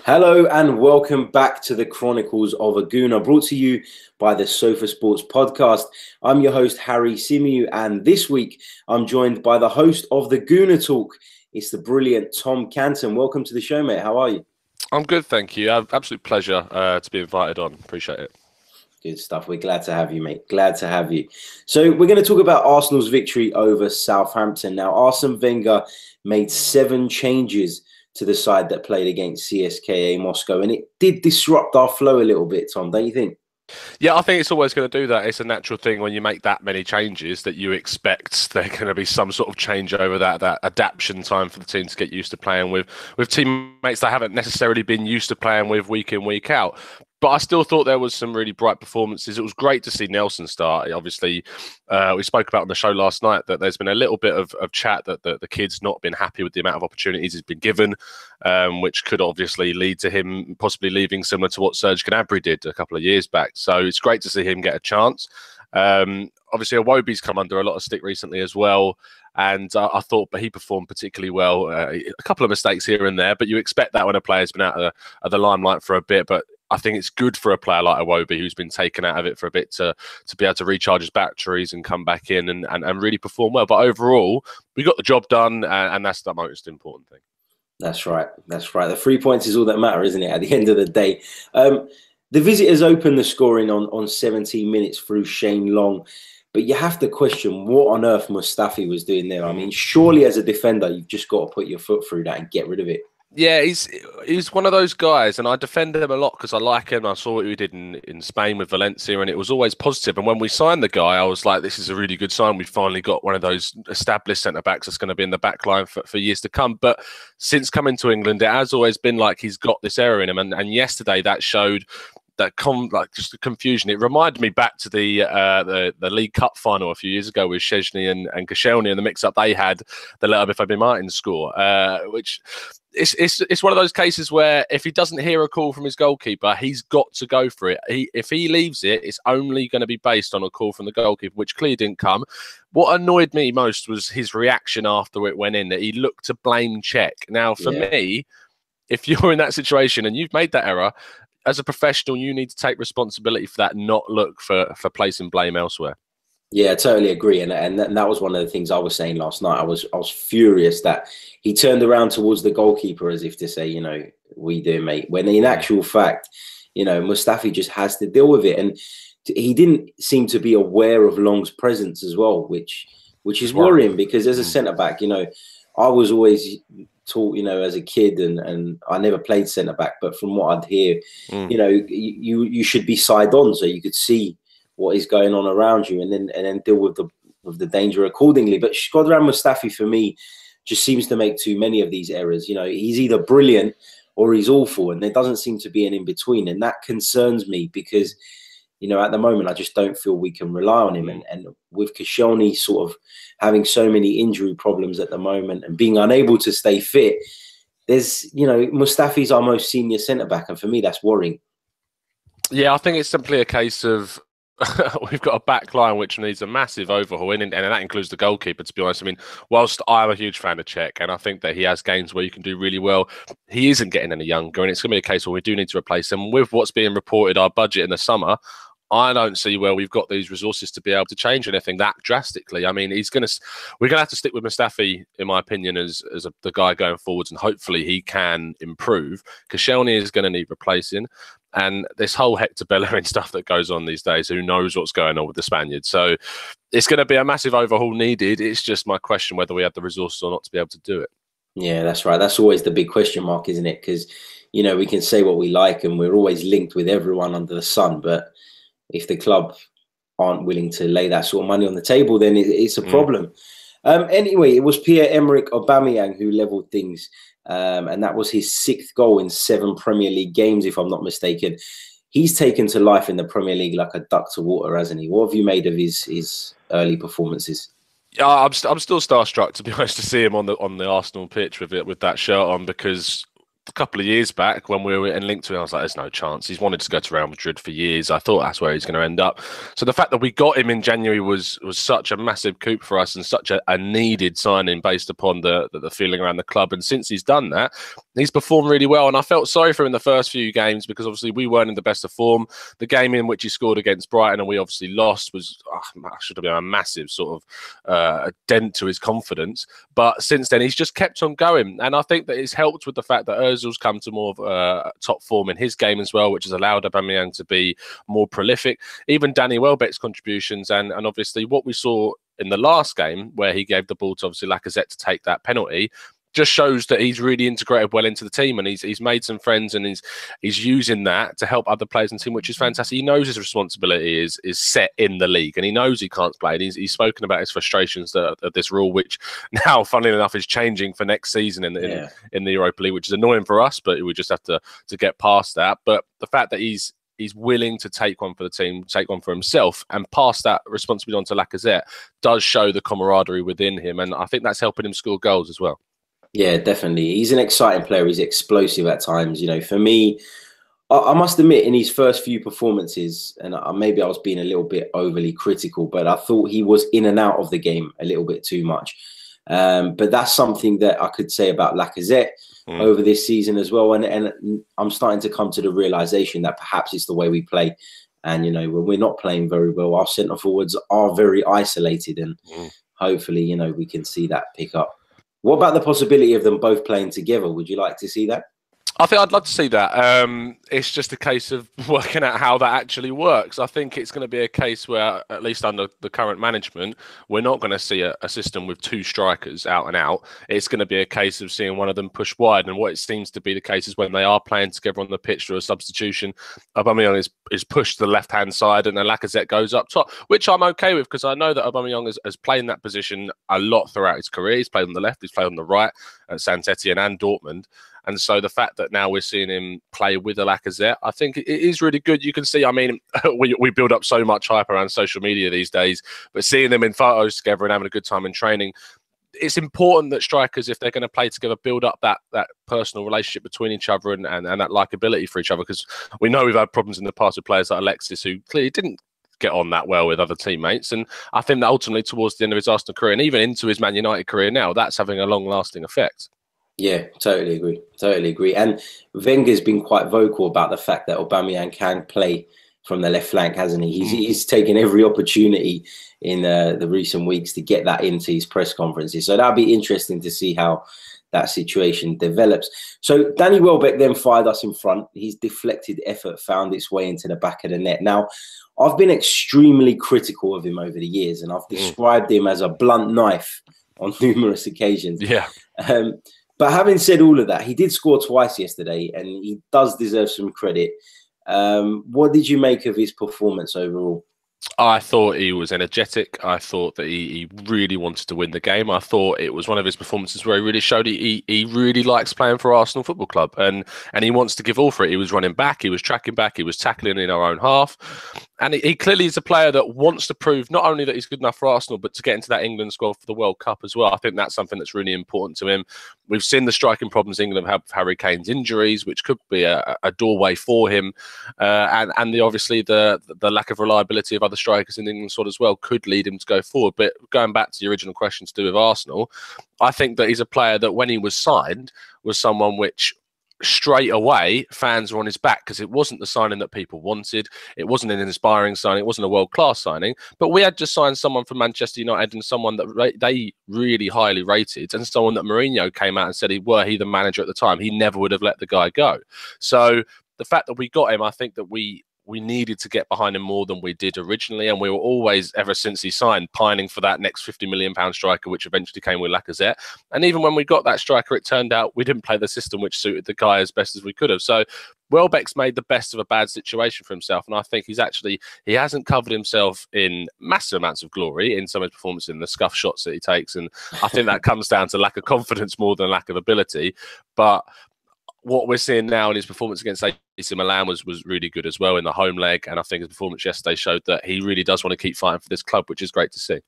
Hello and welcome back to the Chronicles of a Gooner, brought to you by the Sofa Sports Podcast. I'm your host, Harry Simiu, and this week I'm joined by the host of the Gooner Talk. It's the brilliant Tom Canton. Welcome to the show, mate. How are you? I'm good, thank you. Absolute pleasure to be invited on. Appreciate it. Good stuff. We're glad to have you, mate. Glad to have you. So we're going to talk about Arsenal's victory over Southampton. Now, Arsene Wenger made 7 changes to the side that played against CSKA Moscow, and it did disrupt our flow a little bit, Tom, don't you think? Yeah, I think it's always going to do that. It's a natural thing when you make that many changes that you expect there's going to be some sort of change over that adaptation time for the team to get used to playing with teammates they haven't necessarily been used to playing with week in, week out. But I still thought there was some really bright performances. It was great to see Nelson start. Obviously, we spoke about on the show last night that there's been a little bit of chat that the kid's not been happy with the amount of opportunities he's been given, which could obviously lead to him possibly leaving similar to what Serge Gnabry did a couple of years back. So it's great to see him get a chance. Obviously, Iwobi's come under a lot of stick recently as well. And I thought he performed particularly well. A couple of mistakes here and there, but you expect that when a player's been out of the limelight for a bit. But I think it's good for a player like Iwobi, who's been taken out of it for a bit, to be able to recharge his batteries and come back in and really perform well. But overall, we got the job done, and that's the most important thing. That's right. That's right. The 3 points is all that matter, isn't it, at the end of the day? The visitors opened the scoring on 17 minutes through Shane Long. But you have to question what on earth Mustafi was doing there. I mean, surely as a defender, you've just got to put your foot through that and get rid of it. Yeah, he's one of those guys, and I defend him a lot because I like him. I saw what he did in Spain with Valencia, and it was always positive. And when we signed the guy, I was like, this is a really good sign. We've finally got one of those established centre-backs that's going to be in the back line for years to come. But since coming to England, it has always been like he's got this error in him. And yesterday that showed that just the confusion. It reminded me back to the League Cup final a few years ago with Szczęsny and Koscielny and the mix-up they had, the let Aubameyang Martin score, which it's one of those cases where if he doesn't hear a call from his goalkeeper, he's got to go for it. If he leaves it, it's only going to be based on a call from the goalkeeper, which clearly didn't come. What annoyed me most was his reaction after it went in, that he looked to blame Czech. Now, for me, if you're in that situation and you've made that error, as a professional, you need to take responsibility for that, not look for placing blame elsewhere. Yeah, I totally agree. And that was one of the things I was saying last night. I was furious that he turned around towards the goalkeeper as if to say, we do, mate. When in actual fact, Mustafi just has to deal with it. And he didn't seem to be aware of Long's presence as well, which is worrying because as a centre-back, I was always taught, as a kid, and I never played centre back, but from what I'd hear, you should be side on so you could see what is going on around you and then deal with the danger accordingly. But Shkodran Mustafi for me just seems to make too many of these errors. He's either brilliant or he's awful, and there doesn't seem to be an in between, and that concerns me because at the moment, I just don't feel we can rely on him. And with Koscielny sort of having so many injury problems at the moment and being unable to stay fit, there's, Mustafi's our most senior centre-back. And for me, that's worrying. Yeah, I think it's simply a case of we've got a back line which needs a massive overhaul, and that includes the goalkeeper, to be honest. I mean, whilst I'm a huge fan of Czech, and I think that he has games where you can do really well, he isn't getting any younger, and it's going to be a case where we do need to replace him. With what's being reported, our budget in the summer, I don't see where we've got these resources to be able to change anything that drastically. I mean, we're going to have to stick with Mustafi, in my opinion, as the guy going forwards, and hopefully he can improve. Koscielny is going to need replacing. And this whole Hector Bellerin stuff that goes on these days, who knows what's going on with the Spaniards? So it's going to be a massive overhaul needed. It's just my question whether we have the resources or not to be able to do it. Yeah, that's right. That's always the big question mark, isn't it? Because, we can say what we like and we're always linked with everyone under the sun. But if the club aren't willing to lay that sort of money on the table, then it's a problem. Anyway, it was Pierre-Emerick Aubameyang who levelled things. And that was his 6th goal in 7 Premier League games, if I'm not mistaken. He's taken to life in the Premier League like a duck to water, hasn't he? What have you made of his early performances? Yeah, I'm still starstruck, to be honest, to see him on the Arsenal pitch with that shirt on, because a couple of years back when we were linked to him, I was like, there's no chance. He's wanted to go to Real Madrid for years. I thought that's where he's going to end up. So the fact that we got him in January was such a massive coup for us and such a needed signing based upon the feeling around the club. And since he's done that, he's performed really well. And I felt sorry for him in the first few games because obviously we weren't in the best of form. The game in which he scored against Brighton and we obviously lost was should have been a massive sort of a dent to his confidence. But since then, he's just kept on going. And I think that it's helped with the fact that Ozil's come to more of top form in his game as well, which has allowed Aubameyang to be more prolific. Even Danny Welbeck's contributions and obviously what we saw in the last game where he gave the ball to obviously Lacazette to take that penalty just shows that he's really integrated well into the team and he's made some friends and he's using that to help other players in the team, which is fantastic. He knows his responsibility is set in the league and he knows he can't play. And he's spoken about his frustrations of this rule, which now, funnily enough, is changing for next season in the Europa League, which is annoying for us, but we just have to get past that. But the fact that he's willing to take one for the team, take one for himself, and pass that responsibility on to Lacazette does show the camaraderie within him. And I think that's helping him score goals as well. Yeah, definitely. He's an exciting player. He's explosive at times. You know, for me, I must admit, in his first few performances, and maybe I was being a little bit overly critical, but I thought he was in and out of the game a little bit too much. But that's something that I could say about Lacazette over this season as well. And I'm starting to come to the realization that perhaps it's the way we play. And, you know, when we're not playing very well, our centre forwards are very isolated. And hopefully, you know, we can see that pick up. What about the possibility of them both playing together? Would you like to see that? I think I'd love to see that. It's just a case of working out how that actually works. I think it's going to be a case where, at least under the current management, we're not going to see a system with two strikers out and out. It's going to be a case of seeing one of them push wide. And what it seems to be the case is when they are playing together on the pitch through a substitution, Aubameyang is pushed to the left-hand side and then Lacazette goes up top, which I'm okay with because I know that Aubameyang has played in that position a lot throughout his career. He's played on the left, he's played on the right at Saint-Etienne and Dortmund. And so the fact that now we're seeing him play with a Lacazette, I think it is really good. You can see, I mean, we build up so much hype around social media these days, but seeing them in photos together and having a good time in training, it's important that strikers, if they're going to play together, build up that personal relationship between each other and that likability for each other. Because we know we've had problems in the past with players like Alexis who clearly didn't get on that well with other teammates. And I think that ultimately towards the end of his Arsenal career and even into his Man United career now, that's having a long-lasting effect. Yeah, totally agree. Totally agree. And Wenger's been quite vocal about the fact that Aubameyang can play from the left flank, hasn't he? He's taken every opportunity in the recent weeks to get that into his press conferences. So that'll be interesting to see how that situation develops. So Danny Welbeck then fired us in front. His deflected effort found its way into the back of the net. Now, I've been extremely critical of him over the years, and I've described him as a blunt knife on numerous occasions. Yeah. But having said all of that, he did score twice yesterday and he does deserve some credit. What did you make of his performance overall? I thought he was energetic. I thought that he really wanted to win the game. I thought it was one of his performances where he really showed he really likes playing for Arsenal Football Club and he wants to give all for it. He was running back, he was tracking back, he was tackling in our own half. And he clearly is a player that wants to prove not only that he's good enough for Arsenal, but to get into that England squad for the World Cup as well. I think that's something that's really important to him. We've seen the striking problems England have, Harry Kane's injuries, which could be a doorway for him. And obviously the lack of reliability of other strikers in the England squad as well could lead him to go forward. But going back to the original question to do with Arsenal, I think that he's a player that when he was signed was someone which straight away fans were on his back because it wasn't the signing that people wanted. It wasn't an inspiring signing. It wasn't a world-class signing. But we had just signed someone from Manchester United and someone that they really highly rated and someone that Mourinho came out and said were he the manager at the time, he never would have let the guy go. So the fact that we got him, I think that we needed to get behind him more than we did originally. And we were always, ever since he signed, pining for that next £50 million striker, which eventually came with Lacazette. And even when we got that striker, it turned out we didn't play the system which suited the guy as best as we could have. So Welbeck's made the best of a bad situation for himself. And I think he hasn't covered himself in massive amounts of glory in some of his performances in the scuff shots that he takes. And I think that comes down to lack of confidence more than lack of ability. But what we're seeing now in his performance against AC Milan was really good as well in the home leg. And I think his performance yesterday showed that he really does want to keep fighting for this club, which is great to see.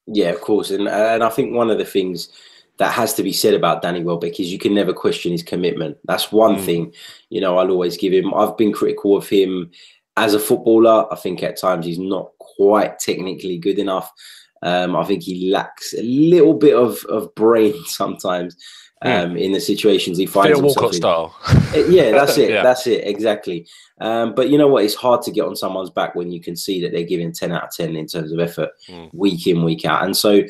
Yeah, of course. And I think one of the things that has to be said about Danny Welbeck is you can never question his commitment. That's one thing, you know, I'll always give him. I've been critical of him as a footballer. I think at times he's not quite technically good enough. I think he lacks a little bit of brain sometimes in the situations he finds himself in. Style. Yeah, that's it. Yeah. That's it. Exactly. But you know what? It's hard to get on someone's back when you can see that they're giving 10 out of 10 in terms of effort week in, week out. And so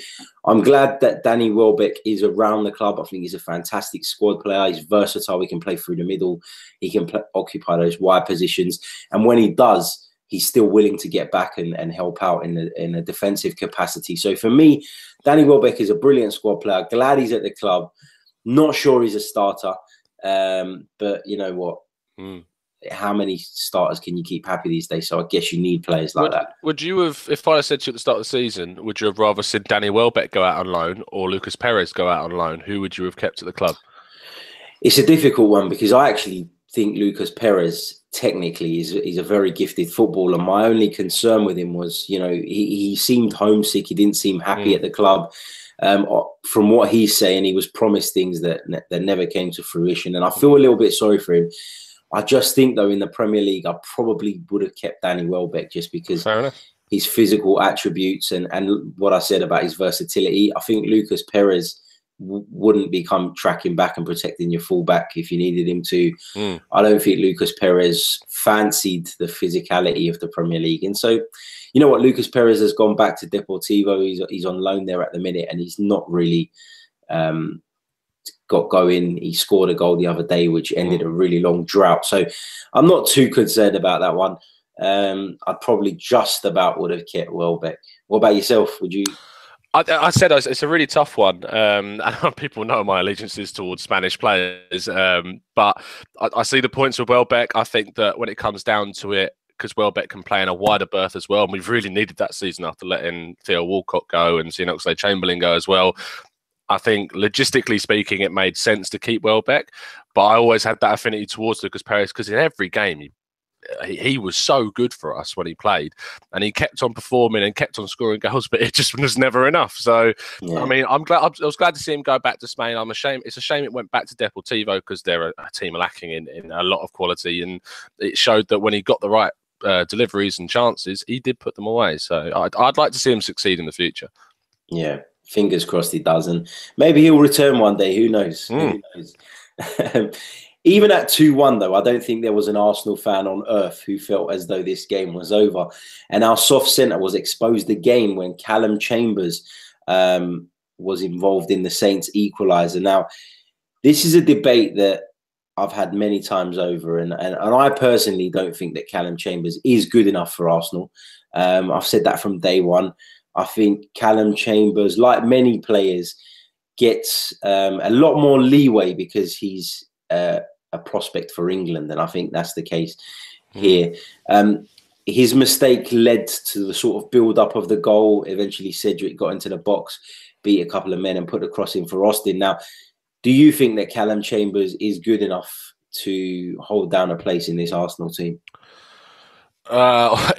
I'm glad that Danny Welbeck is around the club. I think he's a fantastic squad player. He's versatile. He can play through the middle. He can occupy those wide positions. And when he does, he's still willing to get back and help out in a defensive capacity. So for me, Danny Welbeck is a brilliant squad player. Glad he's at the club. Not sure he's a starter. But you know what? How many starters can you keep happy these days? So I guess you need players like that. Would you have, if I said to you at the start of the season, would you have rather seen Danny Welbeck go out on loan or Lucas Perez go out on loan? Who would you have kept at the club? It's a difficult one because I actually think Lucas Perez technically is a very gifted footballer. My only concern with him was, you know, he seemed homesick. He didn't seem happy at the club. From what he's saying, he was promised things that never came to fruition. And I feel a little bit sorry for him. I just think, though, in the Premier League, I probably would have kept Danny Welbeck just because his physical attributes and what I said about his versatility. I think Lucas Perez wouldn't become tracking back and protecting your fullback if you needed him to. I don't think Lucas Perez fancied the physicality of the Premier League. And so, you know what, Lucas Perez has gone back to Deportivo. He's on loan there at the minute, and he's not really got going. He scored a goal the other day, which ended a really long drought. So I'm not too concerned about that one. I probably just about would have kept Welbeck. What about yourself? Would you? I said it's a really tough one. And people know my allegiances towards Spanish players, but I see the points with Welbeck. I think that when it comes down to it, because Welbeck can play in a wider berth as well, and we've really needed that season after letting Theo Walcott go and seeing Oxlade-Chamberlain go as well. I think logistically speaking, it made sense to keep Welbeck, but I always had that affinity towards Lucas Perez because in every game he was so good for us when he played, and he kept on performing and kept on scoring goals, but it just was never enough. So, yeah. I mean, I was glad to see him go back to Spain. It's a shame it went back to Deportivo because they're a team lacking in a lot of quality, and it showed that when he got the right deliveries and chances, he did put them away. So I'd like to see him succeed in the future. Yeah, fingers crossed he does, and maybe he'll return one day. Who knows? Who knows? Even at 2-1, though, I don't think there was an Arsenal fan on earth who felt as though this game was over. And our soft centre was exposed again when Callum Chambers was involved in the Saints' equaliser. Now, this is a debate that I've had many times over, and I personally don't think that Callum Chambers is good enough for Arsenal. I've said that from day one. I think Callum Chambers, like many players, gets a lot more leeway because he's a prospect for England, and I think that's the case here. His mistake led to the sort of build-up of the goal. Eventually, Cedric got into the box, beat a couple of men, and put a cross in for Austin. Now, do you think that Callum Chambers is good enough to hold down a place in this Arsenal team?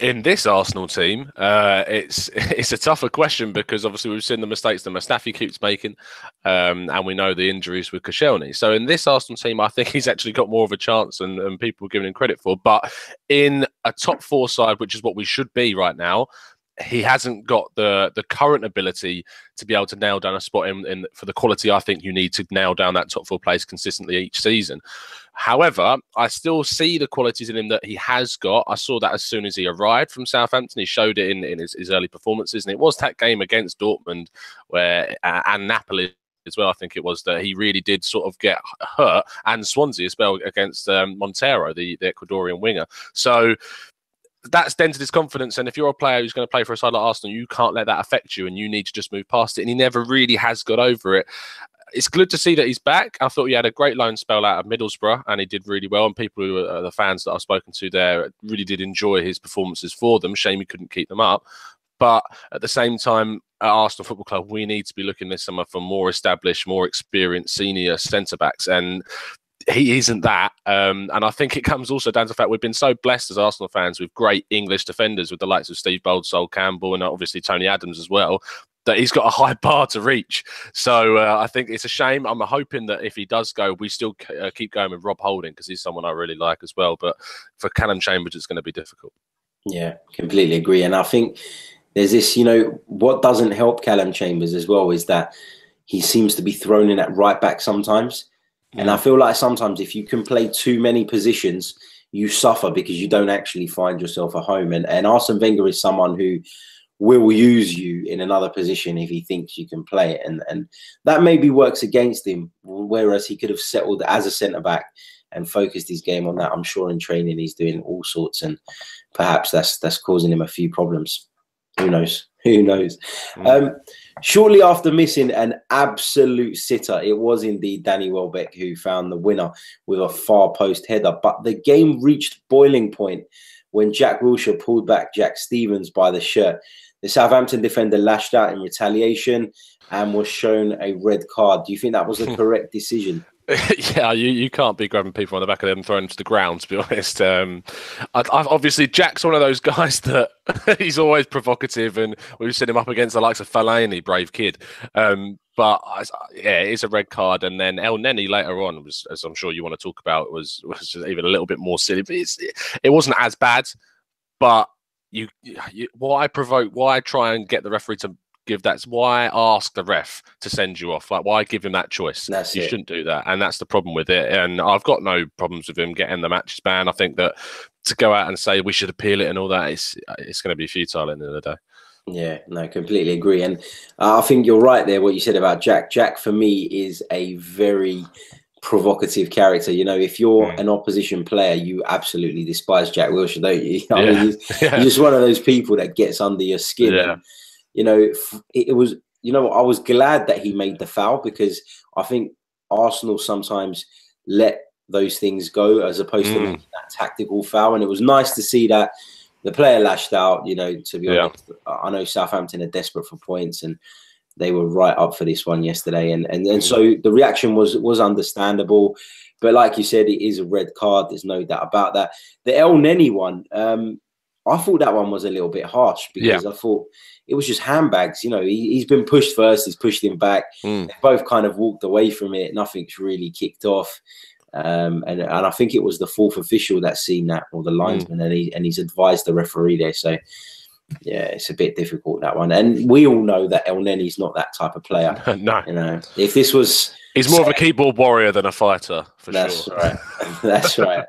In this Arsenal team, it's a tougher question because obviously we've seen the mistakes that Mustafi keeps making, and we know the injuries with Koscielny. So in this Arsenal team, I think he's actually got more of a chance than people are giving him credit for. But in a top four side, which is what we should be right now, he hasn't got the current ability to be able to nail down a spot in for the quality I think you need to nail down that top four place consistently each season. However, I still see the qualities in him that he has got. I saw that as soon as he arrived from Southampton. He showed it in his early performances, and it was that game against Dortmund and Napoli as well, I think it was, that he really did sort of get hurt, and Swansea as well against Montero, the Ecuadorian winger. So that's dented his confidence, and if you're a player who's going to play for a side like Arsenal, you can't let that affect you, and you need to just move past it, and he never really has got over it. It's good to see that he's back. I thought he had a great loan spell out of Middlesbrough, and he did really well, and people who are the fans that I've spoken to there really did enjoy his performances for them. Shame he couldn't keep them up. But at the same time, at Arsenal Football Club, we need to be looking this summer for more established, more experienced senior centre-backs, and he isn't that. And I think it comes also down to the fact we've been so blessed as Arsenal fans with great English defenders with the likes of Steve Bold, Sol Campbell, and obviously Tony Adams as well. that he's got a high bar to reach. So I think it's a shame. I'm hoping that if he does go, we still keep going with Rob Holding, because he's someone I really like as well. But for Callum Chambers, it's going to be difficult. Yeah, completely agree. And I think there's this, you know, what doesn't help Callum Chambers as well is that he seems to be thrown in at right back sometimes. And I feel like sometimes if you can play too many positions, you suffer because you don't actually find yourself a home. And Arsene Wenger is someone who will use you in another position if he thinks you can play it. And that maybe works against him, whereas he could have settled as a centre-back and focused his game on that. I'm sure in training he's doing all sorts, and perhaps that's causing him a few problems. Who knows? Who knows? Shortly after missing an absolute sitter, it was indeed Danny Welbeck who found the winner with a far post header. But the game reached boiling point when Jack Wilshere pulled back Jack Stevens by the shirt. The Southampton defender lashed out in retaliation and was shown a red card. Do you think that was the correct decision? Yeah, you can't be grabbing people on the back of them and throwing them to the ground, to be honest. Obviously, Jack's one of those guys that he's always provocative, and we've seen him up against the likes of Fellaini, brave kid. But yeah, it's a red card. And then El Neni later on, was, as I'm sure you want to talk about, was just even a little bit more silly. But it wasn't as bad. But why I try and get the referee to give that's why I ask the ref to send you off. Like, why give him that choice? You shouldn't do that, and that's the problem with it. And I've got no problems with him getting the matches ban. I think that to go out and say we should appeal it and all that, it's going to be futile in the end of the day. Yeah, no, completely agree. And I think you're right there, what you said about Jack. Jack, for me, is a very provocative character. You know, if you're an opposition player, you absolutely despise Jack Wilshere, don't you? I mean, he's just one of those people that gets under your skin. Yeah. And, you know, it was, you know, I was glad that he made the foul, because I think Arsenal sometimes let those things go as opposed to making that tactical foul. And it was nice to see that the player lashed out. You know, to be honest, I know Southampton are desperate for points, and they were right up for this one yesterday. And so the reaction was understandable. But like you said, it is a red card. There's no doubt about that. The El Neni one, I thought that one was a little bit harsh, because I thought it was just handbags. You know, he's been pushed first. He's pushed him back. They both kind of walked away from it. Nothing's really kicked off. And I think it was the fourth official that's seen that, or the linesman, and he's advised the referee there. So, yeah, it's a bit difficult, that one. And we all know that El Neni's not that type of player. No. You know, if this was... He's more of a keyboard warrior than a fighter, for That's sure. Right. That's right.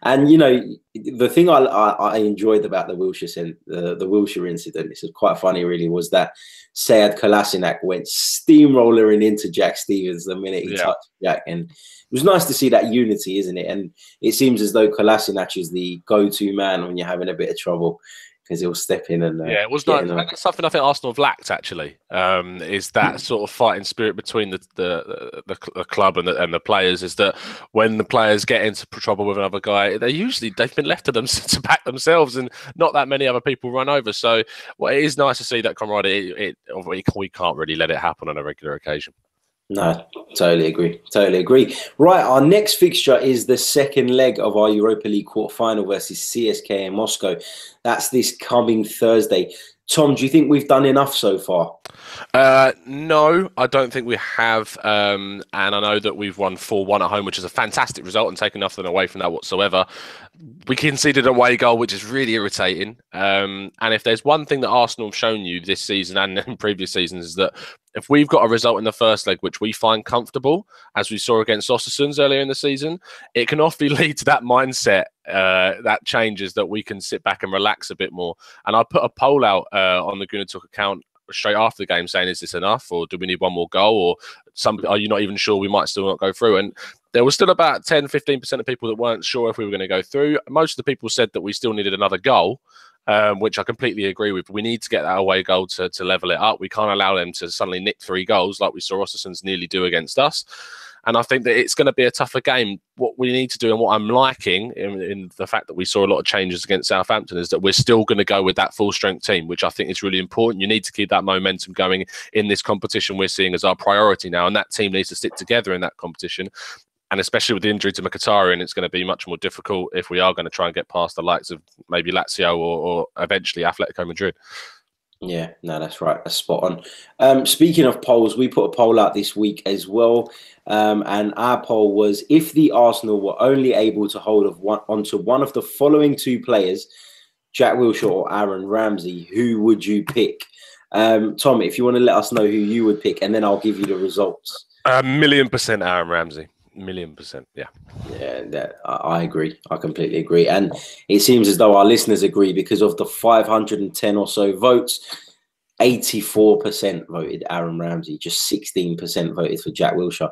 And, you know, the thing I enjoyed about the Wilshere incident, this is quite funny, really, was that Sead Kolasinac went steamrolling into Jack Stevens the minute he touched Jack. And it was nice to see that unity, isn't it? And it seems as though Kolasinac is the go-to man when you're having a bit of trouble, because he'll step in and it was nice. That's something I think Arsenal have lacked, actually, is that sort of fighting spirit between the club and the players. Is that when the players get into trouble with another guy, they've been left to them to back themselves, and not that many other people run over. So, well, it is nice to see that camaraderie. We can't really let it happen on a regular occasion. No, totally agree. Totally agree. Right, our next fixture is the second leg of our Europa League quarter-final versus CSK in Moscow. That's this coming Thursday. Tom, do you think we've done enough so far? No, I don't think we have. And I know that we've won 4-1 at home, which is a fantastic result, and taken nothing away from that whatsoever. We conceded an away goal, which is really irritating. And if there's one thing that Arsenal have shown you this season and in previous seasons, is that if we've got a result in the first leg which we find comfortable, as we saw against Ostersund earlier in the season, it can often lead to that mindset that changes, that we can sit back and relax a bit more. And I put a poll out on the Gooner Talk account straight after the game saying, is this enough, or do we need one more goal, or are you not even sure we might still not go through? And there was still about 10-15% of people that weren't sure if we were going to go through. Most of the people said that we still needed another goal, which I completely agree with. We need to get that away goal to level it up. We can't allow them to suddenly nick 3 goals like we saw Ostersund's nearly do against us. And I think that it's going to be a tougher game. What we need to do, and what I'm liking in the fact that we saw a lot of changes against Southampton, is that we're still going to go with that full-strength team, which I think is really important. You need to keep that momentum going in this competition we're seeing as our priority now, and that team needs to stick together in that competition. And especially with the injury to Mkhitaryan, it's going to be much more difficult if we are going to try and get past the likes of maybe Lazio or eventually Atletico Madrid. Yeah, no, that's right. That's spot on. Speaking of polls, we put a poll out this week as well. And our poll was, if the Arsenal were only able to hold onto one of the following two players, Jack Wilshere or Aaron Ramsey, who would you pick? Tom, if you want to let us know who you would pick, and then I'll give you the results. 1,000,000% Aaron Ramsey. 1,000,000%, yeah. Yeah, I agree. I completely agree. And it seems as though our listeners agree, because of the 510 or so votes, 84% voted Aaron Ramsey, just 16% voted for Jack Wilshere.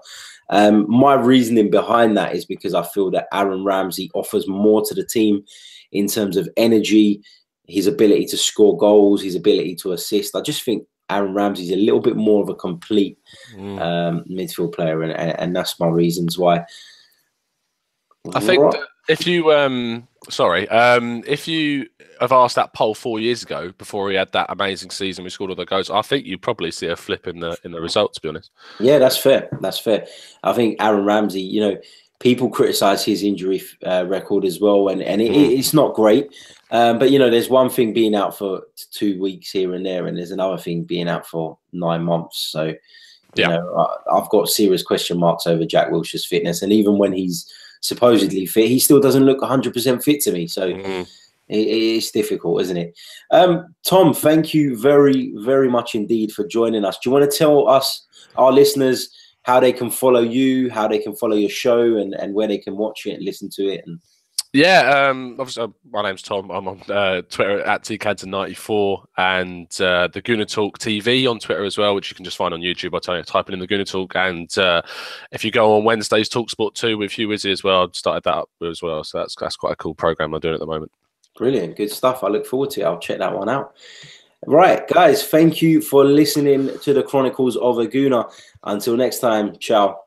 My reasoning behind that is because I feel that Aaron Ramsey offers more to the team in terms of energy, his ability to score goals, his ability to assist. I just think Aaron Ramsey's a little bit more of a complete midfield player, and that's my reasons why. I think that if you if you have asked that poll 4 years ago, before he had that amazing season, we scored all the goals, I think you probably see a flip in the results, to be honest. Yeah, that's fair. That's fair. I think Aaron Ramsey, you know, people criticize his injury record as well, and it's not great. But you know, there's one thing being out for 2 weeks here and there, and there's another thing being out for 9 months. So, you know, I've got serious question marks over Jack Wilshere's fitness, and even when he's supposedly fit, he still doesn't look 100% fit to me. So it's difficult, isn't it? Tom, thank you very, very much indeed for joining us. Do you want to tell us, our listeners, how they can follow you, how they can follow your show, and where they can watch it and listen to it? And obviously, my name's Tom. I'm on Twitter at tcanton94, and the Gooner Talk TV on Twitter as well, which you can just find on YouTube. I type in the Gooner Talk, and if you go on Wednesdays, TalkSport 2 with Hugh Wizzy as well. I've started that up as well, so that's quite a cool program I'm doing at the moment. Brilliant, good stuff. I look forward to it. I'll check that one out. Right, guys, thank you for listening to the Chronicles of a Gooner. Until next time, ciao.